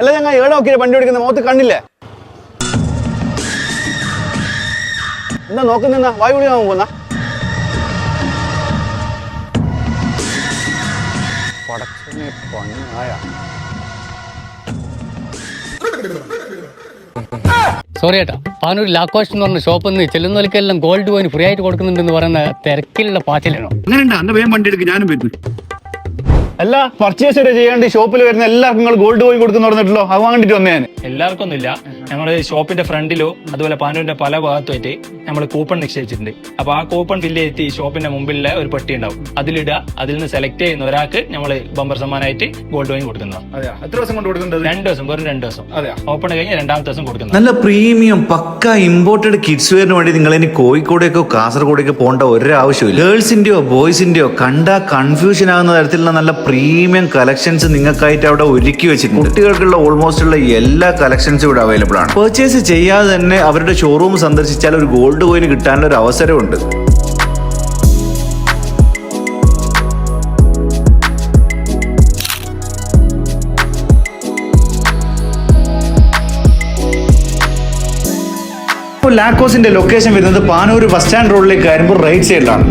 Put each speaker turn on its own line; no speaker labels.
അല്ല ഞങ്ങൾ ഏടെ നോക്കിയ വണ്ടി ഓടിക്കുന്ന മുഖത്ത് കണ്ണില്ലേ? എന്താ നോക്കുന്ന വായു കുടിക്കാൻ പോകുന്ന പടച്ചനെ പണിയായ.
സോറി ഏട്ടാ, പാനൂർ ലാക്കോസ്റ്റ് എന്ന് പറഞ്ഞ ഷോപ്പിൽ നിന്ന് ചെല്ലുന്നവർക്കെല്ലാം ഗോൾഡ് കോയിൻ ഫ്രീ ആയിട്ട് കൊടുക്കുന്നുണ്ടെന്ന് പറയുന്ന തിരക്കിലുള്ള പാച്ചിലാണോ?
അങ്ങനെയുണ്ട്. അന്ന് വേഗം വണ്ടി എടുക്കും, ഞാനും വരുന്നു. അല്ല പർച്ചേസ് വരെ ചെയ്യാണ്ട് ഷോപ്പിൽ വരുന്ന എല്ലാവർക്കും നിങ്ങൾ ഗോൾഡ് കോയിൻ കൊടുക്കുന്ന പറഞ്ഞിട്ടല്ലോ, അത് വാങ്ങിട്ട് വന്നേ ഞാൻ.
എല്ലാവർക്കും ഒന്നുമില്ല. ഞങ്ങള് ഷോപ്പിന്റെ ഫ്രണ്ടിലോ അതുപോലെ പാനൂരിന്റെ പല ഭാഗത്തുമായിട്ട് നമ്മൾ കൂപ്പൺ നിശ്ചയിച്ചിട്ടുണ്ട്. അപ്പൊ ആ കൂപ്പൺ ഫില്ല് ചെയ്തിട്ട് ഈ ഷോപ്പിന്റെ മുമ്പിലെ ഒരു പെട്ടി ഉണ്ടാവും, അതിലിടുക. അതിൽ നിന്ന് സെലക്ട് ചെയ്യുന്ന ഒരാൾക്ക് നമ്മൾ ബമ്പർ സമ്മാനമായിട്ട് ഗോൾഡ് കോയിൻ കൊടുക്കുന്നതാണ്.
എത്ര ദിവസം കൊണ്ട് കൊടുക്കുന്നത്?
2 ദിവസം, വെറും 2 ദിവസം. ഓപ്പൺ കഴിഞ്ഞ് 2ാമത്തെ ദിവസം കൊടുക്കുന്നത്.
നല്ല പ്രീമിയം പക്ക ഇമ്പോർട്ടഡ് കിഡ്സ് വെയറിന് വേണ്ടി നിങ്ങൾ ഇനി കോഴിക്കോടേക്കോ കാസർഗോഡേക്കോ പോകേണ്ട ഒരാവശ്യമില്ല. ഗേൾസിന്റെയോ ബോയ്സിന്റെയോ കണ്ടാ കൺഫ്യൂഷൻ ആകുന്ന തരത്തിലുള്ള നല്ല പ്രീമിയം കളക്ഷൻസ് നിങ്ങൾക്കായിട്ട് അവിടെ ഒരുക്കി വെച്ചിട്ടുണ്ട്. കുട്ടികൾക്കുള്ള ഓൾമോസ്റ്റ് ഉള്ള എല്ലാ കളക്ഷൻസും ഇവിടെ അവൈലബിൾ ആണ്. പർച്ചേസ് ചെയ്യാതെ തന്നെ അവരുടെ ഷോറൂം സന്ദർശിച്ചാൽ ഒരു ഗോൾഡ് കോയിൻ കിട്ടാനുള്ള ഒരു അവസരമുണ്ട്. ലാക്കോസിന്റെ ലൊക്കേഷൻ വരുന്നത് പാനൂർ ബസ് സ്റ്റാൻഡ് റോഡിലേക്ക് വരുമ്പോൾ റൈറ്റ് സൈഡിലാണ്.